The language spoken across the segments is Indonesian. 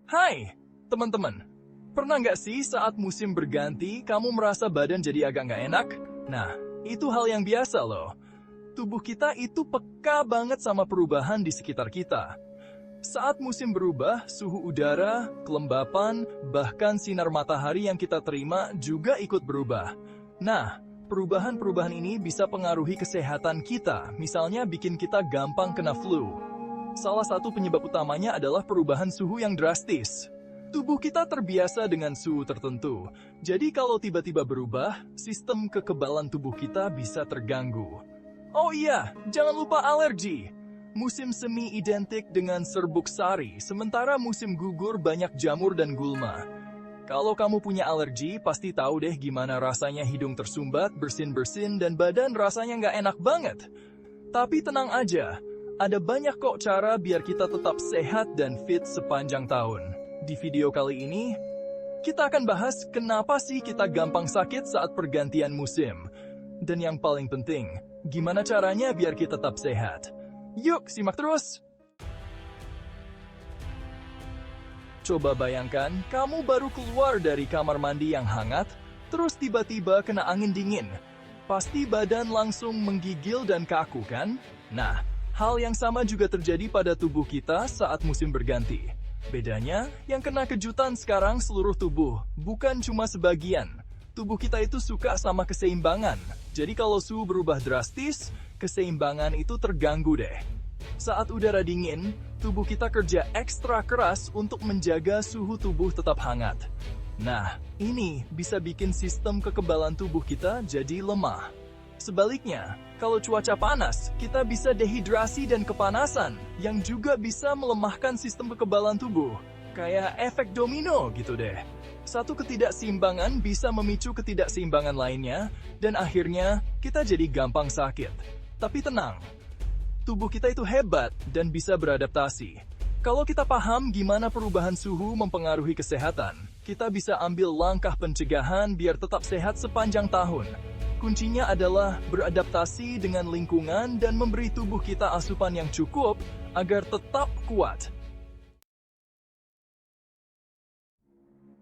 Hai, teman-teman. Pernah nggak sih saat musim berganti, kamu merasa badan jadi agak nggak enak? Nah, itu hal yang biasa loh. Tubuh kita itu peka banget sama perubahan di sekitar kita. Saat musim berubah, suhu udara, kelembapan, bahkan sinar matahari yang kita terima juga ikut berubah. Nah, perubahan-perubahan ini bisa pengaruhi kesehatan kita, misalnya bikin kita gampang kena flu. Salah satu penyebab utamanya adalah perubahan suhu yang drastis. Tubuh kita terbiasa dengan suhu tertentu, jadi kalau tiba-tiba berubah, sistem kekebalan tubuh kita bisa terganggu. Oh iya, jangan lupa alergi. Musim semi identik dengan serbuk sari, sementara musim gugur banyak jamur dan gulma. Kalau kamu punya alergi, pasti tahu deh gimana rasanya hidung tersumbat, bersin-bersin, dan badan rasanya nggak enak banget. Tapi tenang aja, ada banyak kok cara biar kita tetap sehat dan fit sepanjang tahun. Di video kali ini, kita akan bahas kenapa sih kita gampang sakit saat pergantian musim. Dan yang paling penting, gimana caranya biar kita tetap sehat. Yuk, simak terus! Coba bayangkan, kamu baru keluar dari kamar mandi yang hangat, terus tiba-tiba kena angin dingin. Pasti badan langsung menggigil dan kaku kan? Nah, hal yang sama juga terjadi pada tubuh kita saat musim berganti. Bedanya, yang kena kejutan sekarang seluruh tubuh, bukan cuma sebagian. Tubuh kita itu suka sama keseimbangan. Jadi kalau suhu berubah drastis, keseimbangan itu terganggu deh. Saat udara dingin, tubuh kita kerja ekstra keras untuk menjaga suhu tubuh tetap hangat. Nah, ini bisa bikin sistem kekebalan tubuh kita jadi lemah. Sebaliknya, kalau cuaca panas, kita bisa dehidrasi dan kepanasan, yang juga bisa melemahkan sistem kekebalan tubuh. Kayak efek domino gitu deh. Satu ketidakseimbangan bisa memicu ketidakseimbangan lainnya, dan akhirnya kita jadi gampang sakit. Tapi tenang, tubuh kita itu hebat dan bisa beradaptasi. Kalau kita paham gimana perubahan suhu mempengaruhi kesehatan, kita bisa ambil langkah pencegahan biar tetap sehat sepanjang tahun. Kuncinya adalah beradaptasi dengan lingkungan dan memberi tubuh kita asupan yang cukup agar tetap kuat.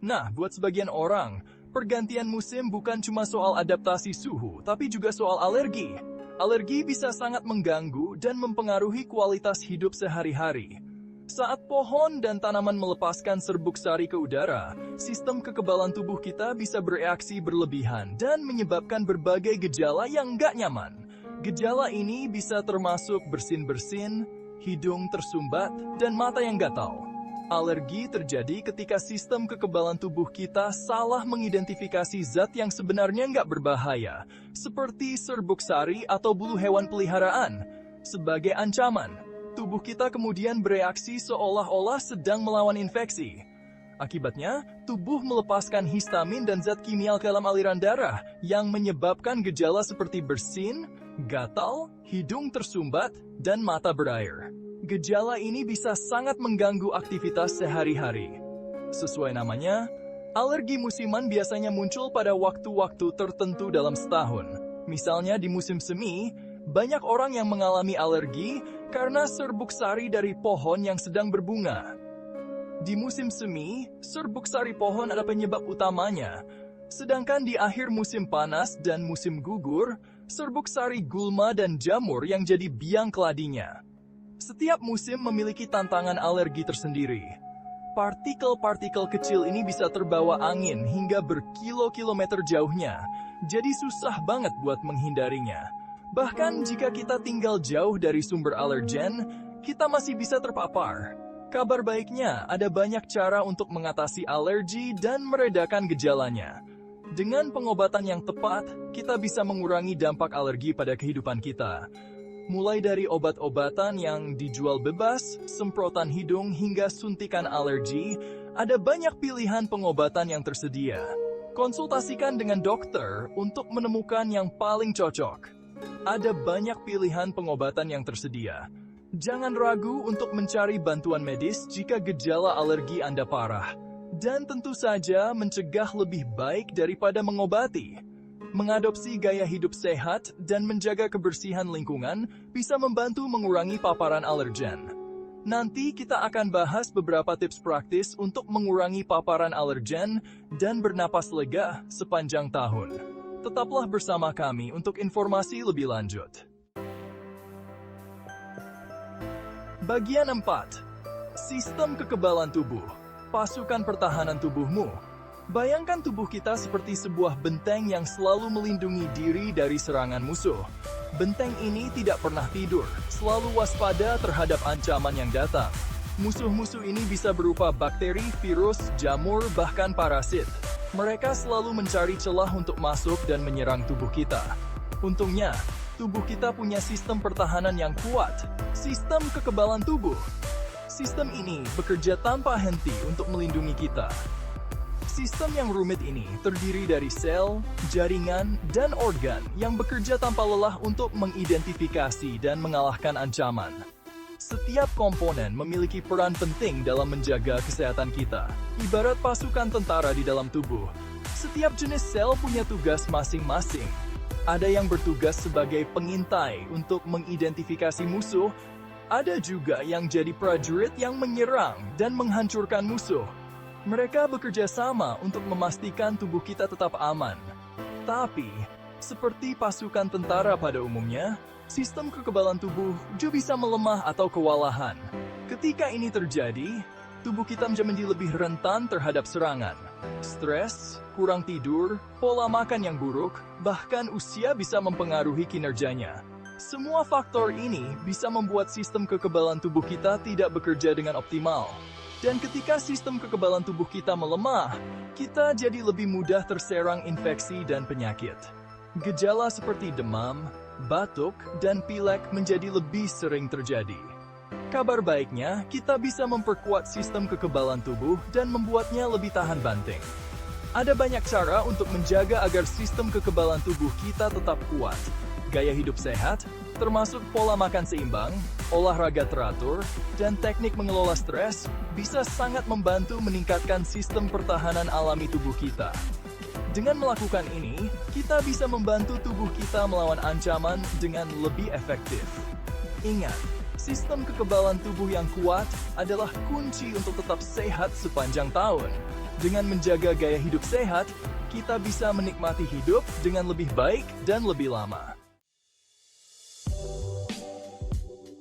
Nah, buat sebagian orang, pergantian musim bukan cuma soal adaptasi suhu, tapi juga soal alergi. Alergi bisa sangat mengganggu dan mempengaruhi kualitas hidup sehari-hari. Saat pohon dan tanaman melepaskan serbuk sari ke udara, sistem kekebalan tubuh kita bisa bereaksi berlebihan dan menyebabkan berbagai gejala yang nggak nyaman. Gejala ini bisa termasuk bersin-bersin, hidung tersumbat, dan mata yang gatal. Alergi terjadi ketika sistem kekebalan tubuh kita salah mengidentifikasi zat yang sebenarnya nggak berbahaya, seperti serbuk sari atau bulu hewan peliharaan, sebagai ancaman. Tubuh kita kemudian bereaksi seolah-olah sedang melawan infeksi. Akibatnya, tubuh melepaskan histamin dan zat kimia ke dalam aliran darah yang menyebabkan gejala seperti bersin, gatal, hidung tersumbat, dan mata berair. Gejala ini bisa sangat mengganggu aktivitas sehari-hari. Sesuai namanya, alergi musiman biasanya muncul pada waktu-waktu tertentu dalam setahun. Misalnya di musim semi, banyak orang yang mengalami alergi karena serbuk sari dari pohon yang sedang berbunga. Di musim semi, serbuk sari pohon adalah penyebab utamanya. Sedangkan di akhir musim panas dan musim gugur, serbuk sari gulma dan jamur yang jadi biang keladinya. Setiap musim memiliki tantangan alergi tersendiri. Partikel-partikel kecil ini bisa terbawa angin hingga berkilo-kilometer jauhnya, jadi susah banget buat menghindarinya. Bahkan jika kita tinggal jauh dari sumber alergen, kita masih bisa terpapar. Kabar baiknya, ada banyak cara untuk mengatasi alergi dan meredakan gejalanya. Dengan pengobatan yang tepat, kita bisa mengurangi dampak alergi pada kehidupan kita. Mulai dari obat-obatan yang dijual bebas, semprotan hidung hingga suntikan alergi, ada banyak pilihan pengobatan yang tersedia. Konsultasikan dengan dokter untuk menemukan yang paling cocok. Ada banyak pilihan pengobatan yang tersedia. Jangan ragu untuk mencari bantuan medis jika gejala alergi Anda parah. Dan tentu saja mencegah lebih baik daripada mengobati. Mengadopsi gaya hidup sehat dan menjaga kebersihan lingkungan bisa membantu mengurangi paparan alergen. Nanti kita akan bahas beberapa tips praktis untuk mengurangi paparan alergen dan bernapas lega sepanjang tahun. Tetaplah bersama kami untuk informasi lebih lanjut. Bagian 4. Sistem kekebalan tubuh. Pasukan pertahanan tubuhmu. Bayangkan tubuh kita seperti sebuah benteng yang selalu melindungi diri dari serangan musuh. Benteng ini tidak pernah tidur, selalu waspada terhadap ancaman yang datang. Musuh-musuh ini bisa berupa bakteri, virus, jamur, bahkan parasit. Mereka selalu mencari celah untuk masuk dan menyerang tubuh kita. Untungnya, tubuh kita punya sistem pertahanan yang kuat, sistem kekebalan tubuh. Sistem ini bekerja tanpa henti untuk melindungi kita. Sistem yang rumit ini terdiri dari sel, jaringan, dan organ yang bekerja tanpa lelah untuk mengidentifikasi dan mengalahkan ancaman. Setiap komponen memiliki peran penting dalam menjaga kesehatan kita, ibarat pasukan tentara di dalam tubuh. Setiap jenis sel punya tugas masing-masing. Ada yang bertugas sebagai pengintai untuk mengidentifikasi musuh, ada juga yang jadi prajurit yang menyerang dan menghancurkan musuh. Mereka bekerja sama untuk memastikan tubuh kita tetap aman. Tapi, seperti pasukan tentara pada umumnya, sistem kekebalan tubuh juga bisa melemah atau kewalahan. Ketika ini terjadi, tubuh kita menjadi lebih rentan terhadap serangan. Stres, kurang tidur, pola makan yang buruk, bahkan usia bisa mempengaruhi kinerjanya. Semua faktor ini bisa membuat sistem kekebalan tubuh kita tidak bekerja dengan optimal. Dan ketika sistem kekebalan tubuh kita melemah, kita jadi lebih mudah terserang infeksi dan penyakit. Gejala seperti demam, batuk, dan pilek menjadi lebih sering terjadi. Kabar baiknya, kita bisa memperkuat sistem kekebalan tubuh dan membuatnya lebih tahan banting. Ada banyak cara untuk menjaga agar sistem kekebalan tubuh kita tetap kuat. Gaya hidup sehat, termasuk pola makan seimbang, olahraga teratur, dan teknik mengelola stres, bisa sangat membantu meningkatkan sistem pertahanan alami tubuh kita. Dengan melakukan ini, kita bisa membantu tubuh kita melawan ancaman dengan lebih efektif. Ingat, sistem kekebalan tubuh yang kuat adalah kunci untuk tetap sehat sepanjang tahun. Dengan menjaga gaya hidup sehat, kita bisa menikmati hidup dengan lebih baik dan lebih lama.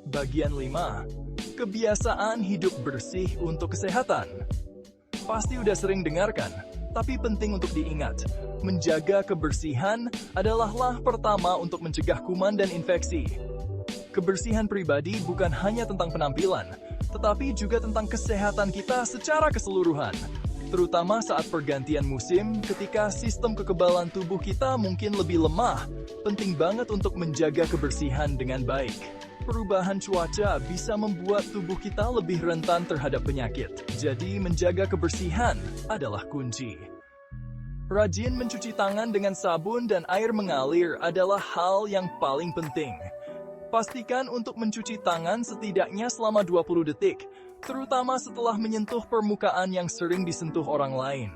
Bagian 5. Kebiasaan hidup bersih untuk kesehatan. Pasti udah sering dengarkan, tapi penting untuk diingat. Menjaga kebersihan adalah langkah pertama untuk mencegah kuman dan infeksi. Kebersihan pribadi bukan hanya tentang penampilan, tetapi juga tentang kesehatan kita secara keseluruhan. Terutama saat pergantian musim, ketika sistem kekebalan tubuh kita mungkin lebih lemah, penting banget untuk menjaga kebersihan dengan baik. Perubahan cuaca bisa membuat tubuh kita lebih rentan terhadap penyakit. Jadi, menjaga kebersihan adalah kunci. Rajin mencuci tangan dengan sabun dan air mengalir adalah hal yang paling penting. Pastikan untuk mencuci tangan setidaknya selama 20 detik, terutama setelah menyentuh permukaan yang sering disentuh orang lain.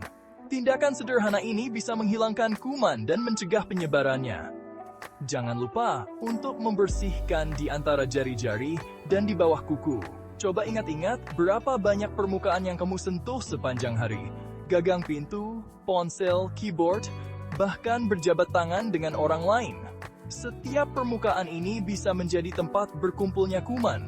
Tindakan sederhana ini bisa menghilangkan kuman dan mencegah penyebarannya. Jangan lupa untuk membersihkan di antara jari-jari dan di bawah kuku. Coba ingat-ingat berapa banyak permukaan yang kamu sentuh sepanjang hari. Gagang pintu, ponsel, keyboard, bahkan berjabat tangan dengan orang lain. Setiap permukaan ini bisa menjadi tempat berkumpulnya kuman.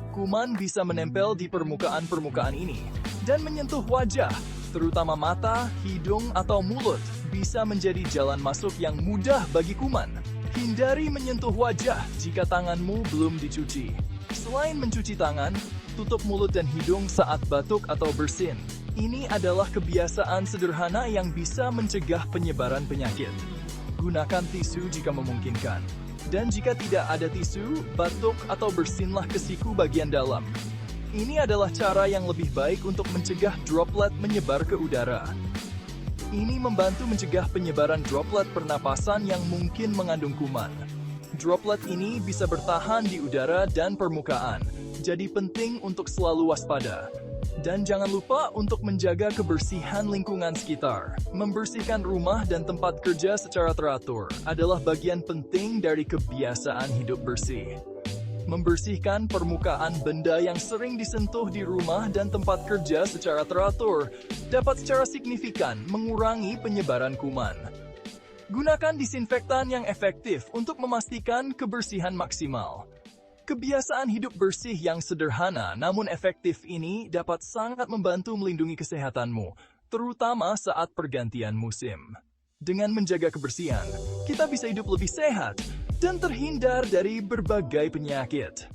Kuman bisa menempel di permukaan-permukaan ini dan menyentuh wajah, terutama mata, hidung, atau mulut, bisa menjadi jalan masuk yang mudah bagi kuman. Hindari menyentuh wajah jika tanganmu belum dicuci. Selain mencuci tangan, tutup mulut dan hidung saat batuk atau bersin. Ini adalah kebiasaan sederhana yang bisa mencegah penyebaran penyakit. Gunakan tisu jika memungkinkan. Dan jika tidak ada tisu, batuk atau bersinlah ke siku bagian dalam. Ini adalah cara yang lebih baik untuk mencegah droplet menyebar ke udara. Ini membantu mencegah penyebaran droplet pernapasan yang mungkin mengandung kuman. Droplet ini bisa bertahan di udara dan permukaan, jadi penting untuk selalu waspada. Dan jangan lupa untuk menjaga kebersihan lingkungan sekitar. Membersihkan rumah dan tempat kerja secara teratur adalah bagian penting dari kebiasaan hidup bersih. Membersihkan permukaan benda yang sering disentuh di rumah dan tempat kerja secara teratur dapat secara signifikan mengurangi penyebaran kuman. Gunakan disinfektan yang efektif untuk memastikan kebersihan maksimal. Kebiasaan hidup bersih yang sederhana namun efektif ini dapat sangat membantu melindungi kesehatanmu, terutama saat pergantian musim. Dengan menjaga kebersihan, kita bisa hidup lebih sehat dan terhindar dari berbagai penyakit.